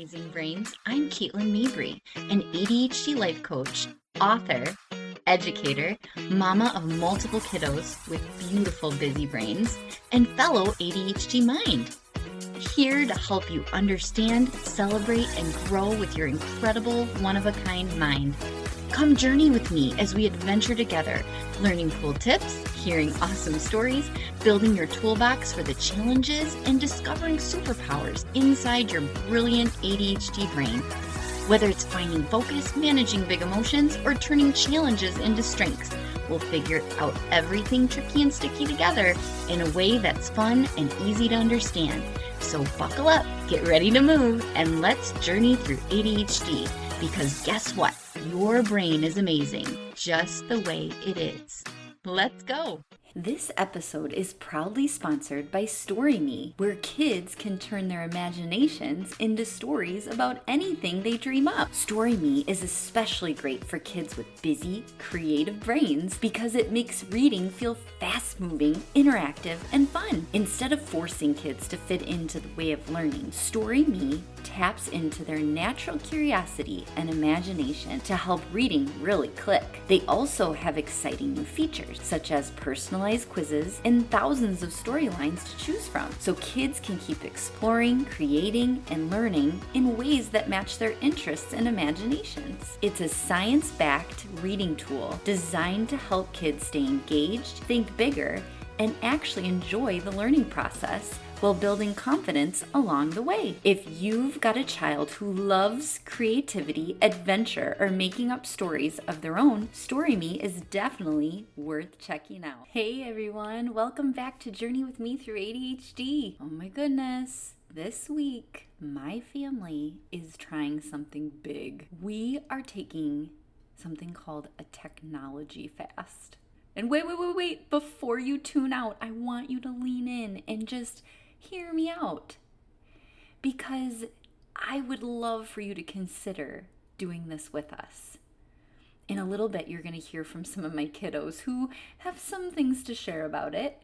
amazing brains. I'm Caitlin Mabry, an ADHD life coach, author, educator, mama of multiple kiddos with beautiful busy brains, and fellow ADHD mind. Here to help you understand, celebrate, and grow with your incredible one-of-a-kind mind. Come journey with me as we adventure together, learning cool tips, hearing awesome stories, building your toolbox for the challenges, and discovering superpowers inside your brilliant ADHD brain. Whether it's finding focus, managing big emotions, or turning challenges into strengths, we'll figure out everything tricky and sticky together in a way that's fun and easy to understand. So buckle up, get ready to move, and let's journey through ADHD. Because guess what? Your brain is amazing, just the way it is. Let's go. This episode is proudly sponsored by StoryMe, where kids can turn their imaginations into stories about anything they dream up. StoryMe is especially great for kids with busy, creative brains because it makes reading feel fast-moving, interactive, and fun. Instead of forcing kids to fit into the way of learning, StoryMe taps into their natural curiosity and imagination to help reading really click. They also have exciting new features, such as personalized quizzes and thousands of storylines to choose from, so kids can keep exploring, creating, and learning in ways that match their interests and imaginations. It's a science-backed reading tool designed to help kids stay engaged, think bigger, and actually enjoy the learning process while building confidence along the way. If you've got a child who loves creativity, adventure, or making up stories of their own, StoryMe is definitely worth checking out. Hey everyone, welcome back to Journey with Me through ADHD. Oh my goodness, this week my family is trying something big. We are taking something called a technology fast. And wait, before you tune out, I want you to lean in and just hear me out, because I would love for you to consider doing this with us. In a little bit, you're going to hear from some of my kiddos who have some things to share about it,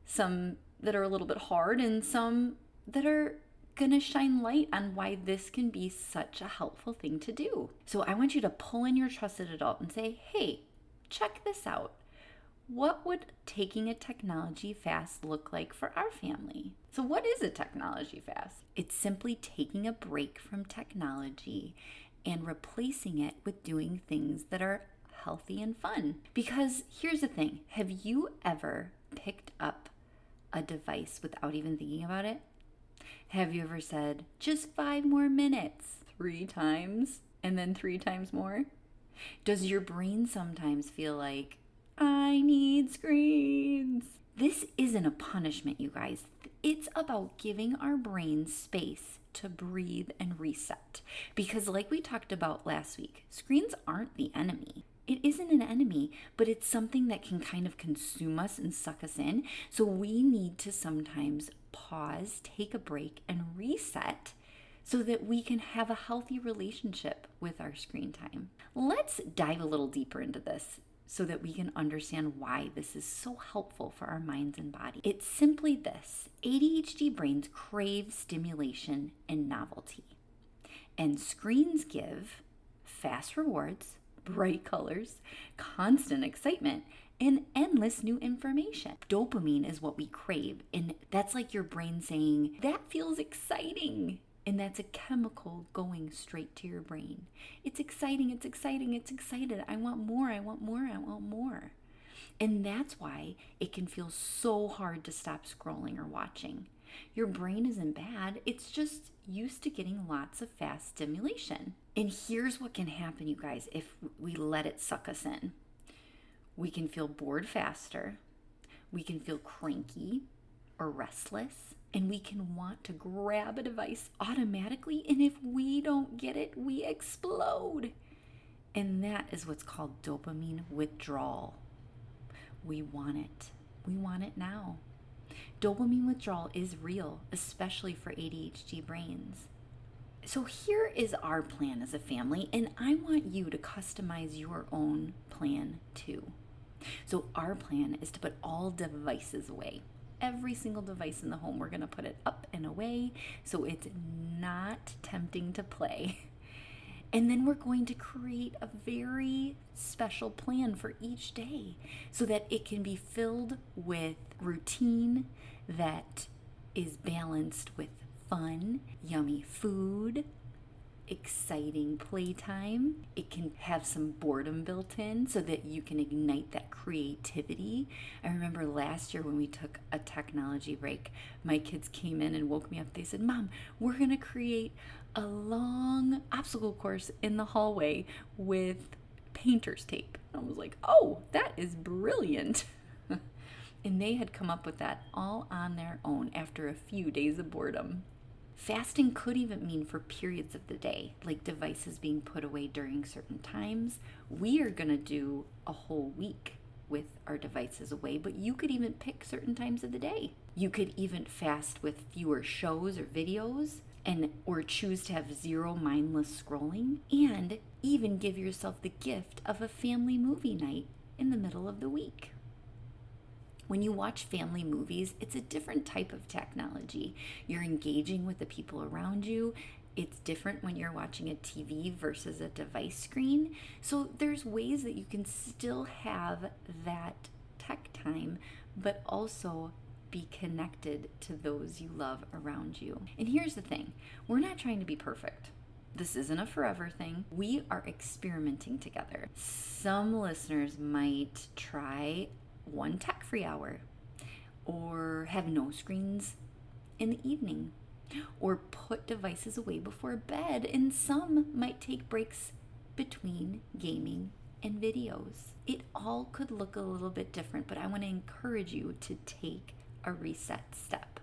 some that are a little bit hard, and some that are going to shine light on why this can be such a helpful thing to do. So I want you to pull in your trusted adult and say, hey, check this out. What would taking a technology fast look like for our family? So what is a technology fast? It's simply taking a break from technology and replacing it with doing things that are healthy and fun. Because here's the thing, have you ever picked up a device without even thinking about it? Have you ever said, just 5 more minutes, 3 times, and then 3 times more? Does your brain sometimes feel like, I need screens? This isn't a punishment, you guys. It's about giving our brains space to breathe and reset. Because like we talked about last week, screens aren't the enemy. It isn't an enemy, but it's something that can kind of consume us and suck us in. So we need to sometimes pause, take a break, and reset so that we can have a healthy relationship with our screen time. Let's dive a little deeper into this so that we can understand why this is so helpful for our minds and body. It's simply this: ADHD brains crave stimulation and novelty. And screens give fast rewards, bright colors, constant excitement, and endless new information. Dopamine is what we crave, and that's like your brain saying, that feels exciting. And that's a chemical going straight to your brain. It's exciting, it's exciting, it's excited. I want more, I want more, I want more. And that's why it can feel so hard to stop scrolling or watching. Your brain isn't bad, it's just used to getting lots of fast stimulation. And here's what can happen, you guys, if we let it suck us in. We can feel bored faster, we can feel cranky or restless, and we can want to grab a device automatically, and if we don't get it, we explode. And that is what's called dopamine withdrawal. We want it. We want it now. Dopamine withdrawal is real, especially for ADHD brains. So here is our plan as a family, and I want you to customize your own plan too. So our plan is to put all devices away. every single device in the home. We're going to put it up and away so it's not tempting to play. And then we're going to create a very special plan for each day so that it can be filled with routine that is balanced with fun, yummy food, exciting playtime. It can have some boredom built in so that you can ignite that creativity. I remember last year when we took a technology break, my kids came in and woke me up. They said, "Mom, we're going to create a long obstacle course in the hallway with painter's tape." I was like, "Oh, that is brilliant." And they had come up with that all on their own after a few days of boredom. Fasting could even mean for periods of the day, like devices being put away during certain times. We are going to do a whole week with our devices away, but you could even pick certain times of the day. You could even fast with fewer shows or videos, or choose to have zero mindless scrolling, and even give yourself the gift of a family movie night in the middle of the week. When you watch family movies, it's a different type of technology. You're engaging with the people around you. It's different when you're watching a TV versus a device screen. So there's ways that you can still have that tech time, but also be connected to those you love around you. And here's the thing, we're not trying to be perfect. This isn't a forever thing. We are experimenting together. Some listeners might try one tech-free hour, or have no screens in the evening, or put devices away before bed, and some might take breaks between gaming and videos. It all could look a little bit different, but I want to encourage you to take a reset step.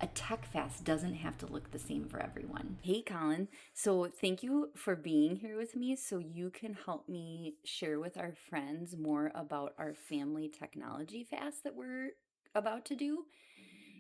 A tech fast doesn't have to look the same for everyone. Hey, Colin. So thank you for being here with me so you can help me share with our friends more about our family technology fast that we're about to do.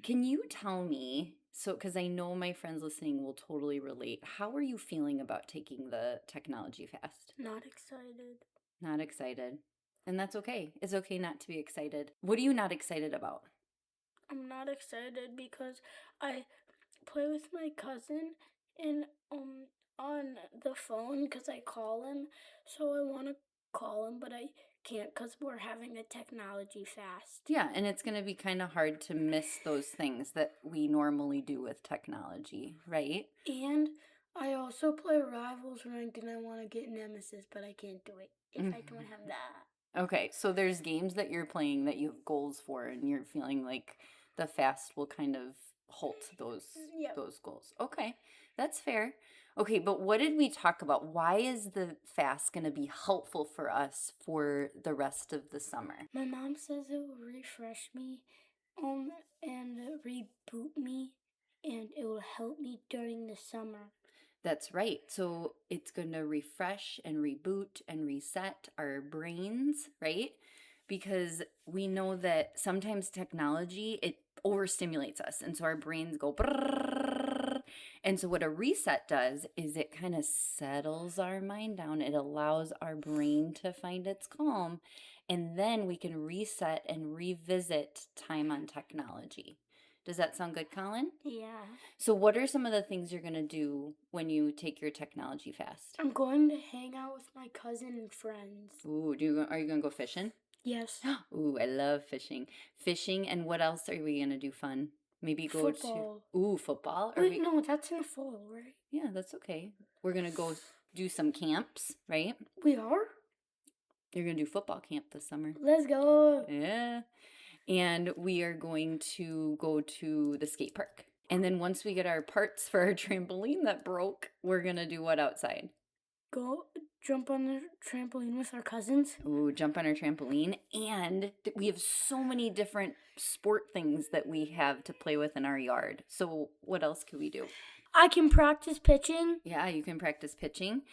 Can you tell me, because I know my friends listening will totally relate, how are you feeling about taking the technology fast? Not excited. Not excited. And that's okay. It's okay not to be excited. What are you not excited about? I'm not excited because I play with my cousin and on the phone because I call him. So I want to call him, but I can't because we're having a technology fast. Yeah, and it's going to be kind of hard to miss those things that we normally do with technology, right? And I also play Rivals Ranked and I want to get Nemesis, but I can't do it if I don't have that. Okay, so there's games that you're playing that you have goals for, and you're feeling like the fast will kind of halt those goals. Okay, that's fair. Okay, but what did we talk about? Why is the fast going to be helpful for us for the rest of the summer? My mom says it will refresh me and reboot me, and it will help me during the summer. That's right. So it's going to refresh and reboot and reset our brains, right? Because we know that sometimes technology, it overstimulates us. And so our brains go brrrr. And so what a reset does is it kind of settles our mind down. It allows our brain to find its calm. And then we can reset and revisit time on technology. Does that sound good, Colin? Yeah. So what are some of the things you're going to do when you take your technology fast? I'm going to hang out with my cousin and friends. Ooh, are you going to go fishing? Yes. Ooh, I love fishing. Fishing, and what else are we going to do fun? Maybe go Football. to... Ooh, football? No, that's in the fall, right? Yeah, that's okay. We're going to go do some camps, right? We are? You're going to do football camp this summer. Let's go. Yeah. And we are going to go to the skate park. And then once we get our parts for our trampoline that broke, we're going to do what outside? Go jump on the trampoline with our cousins. Ooh, jump on our trampoline. And we have so many different sport things that we have to play with in our yard. So what else could we do? I can practice pitching. Yeah, you can practice pitching.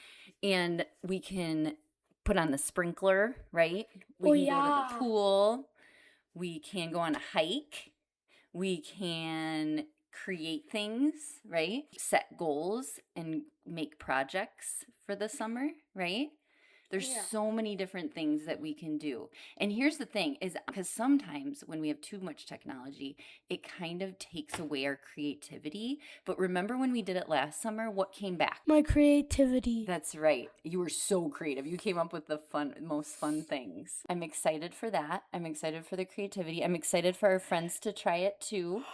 And we can put on the sprinkler, right? We can go to the pool. We can go on a hike. We can create things, right? Set goals and make projects for the summer, right? There's Yeah. so many different things that we can do. And here's the thing is because sometimes when we have too much technology, it kind of takes away our creativity. But remember when we did it last summer, what came back? My creativity. That's right. You were so creative. You came up with the most fun things. I'm excited for that. I'm excited for the creativity. I'm excited for our friends to try it too.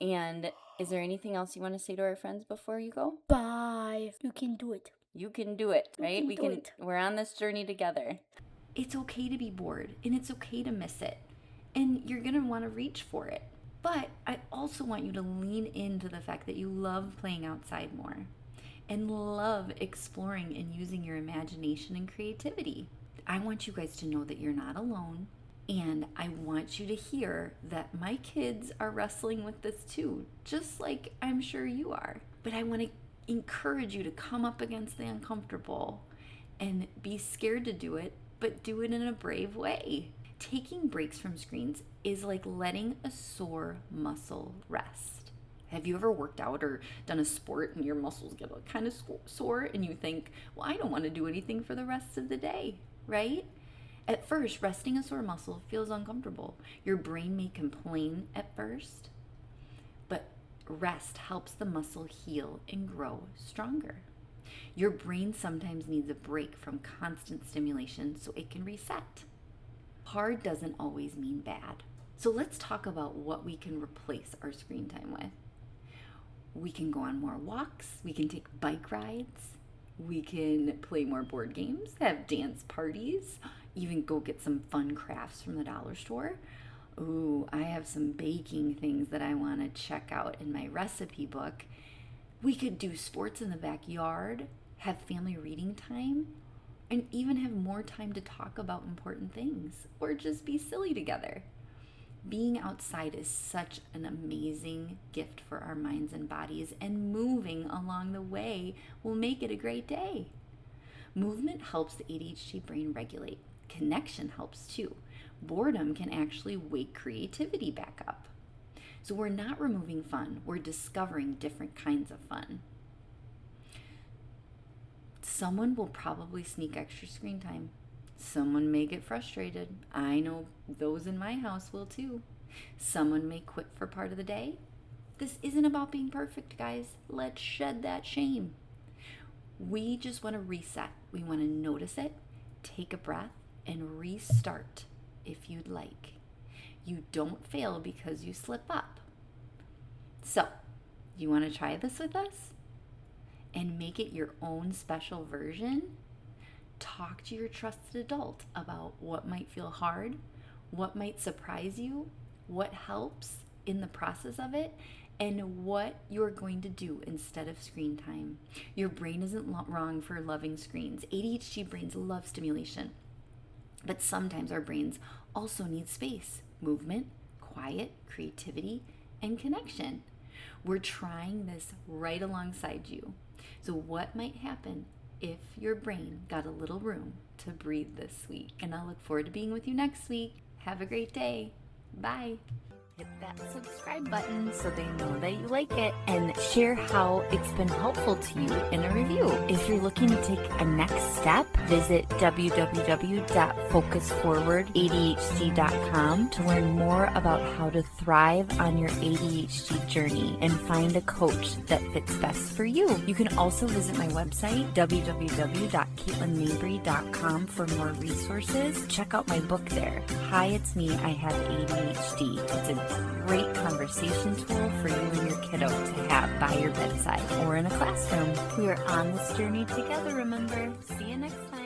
And is there anything else you want to say to our friends before you go? Bye. You can do it. You can do it, right? can do it. We're on this journey together. It's okay to be bored and it's okay to miss it. And you're going to want to reach for it. But I also want you to lean into the fact that you love playing outside more and love exploring and using your imagination and creativity. I want you guys to know that you're not alone. And I want you to hear that my kids are wrestling with this too, just like I'm sure you are. But I want to encourage you to come up against the uncomfortable and be scared to do it, but do it in a brave way. Taking breaks from screens is like letting a sore muscle rest. Have you ever worked out or done a sport and your muscles get kind of sore and you think, well, I don't want to do anything for the rest of the day, right? At first, resting a sore muscle feels uncomfortable. Your brain may complain at first, but rest helps the muscle heal and grow stronger. Your brain sometimes needs a break from constant stimulation so it can reset. Hard doesn't always mean bad. So let's talk about what we can replace our screen time with. We can go on more walks. We can take bike rides. We can play more board games, have dance parties, even go get some fun crafts from the dollar store. Ooh, I have some baking things that I want to check out in my recipe book. We could do sports in the backyard, have family reading time, and even have more time to talk about important things or just be silly together. Being outside is such an amazing gift for our minds and bodies, and moving along the way will make it a great day. Movement helps the ADHD brain regulate. Connection helps too. Boredom can actually wake creativity back up. So we're not removing fun, we're discovering different kinds of fun. Someone will probably sneak extra screen time. Someone may get frustrated. I know those in my house will too. Someone may quit for part of the day. This isn't about being perfect, guys. Let's shed that shame. We just want to reset. We want to notice it, take a breath, and restart if you'd like. You don't fail because you slip up. So, you want to try this with us? And make it your own special version? Talk to your trusted adult about what might feel hard, what might surprise you, what helps in the process of it, and what you're going to do instead of screen time. Your brain isn't wrong for loving screens. ADHD brains love stimulation, but sometimes our brains also need space, movement, quiet, creativity, and connection. We're trying this right alongside you. So what might happen if your brain got a little room to breathe this week? And I look forward to being with you next week. Have a great day. Bye. Hit that subscribe button so they know that you like it, and share how it's been helpful to you in a review. If you're looking to take a next step, visit www.focusforwardadhd.com to learn more about how to thrive on your ADHD journey and find a coach that fits best for you. You can also visit my website, www.caitlinmabry.com, for more resources. Check out my book there. Hi, it's me. I have ADHD. It's a great conversation tool for you and your kiddo to have by your bedside or in a classroom. We are on this journey together, remember. See you next time.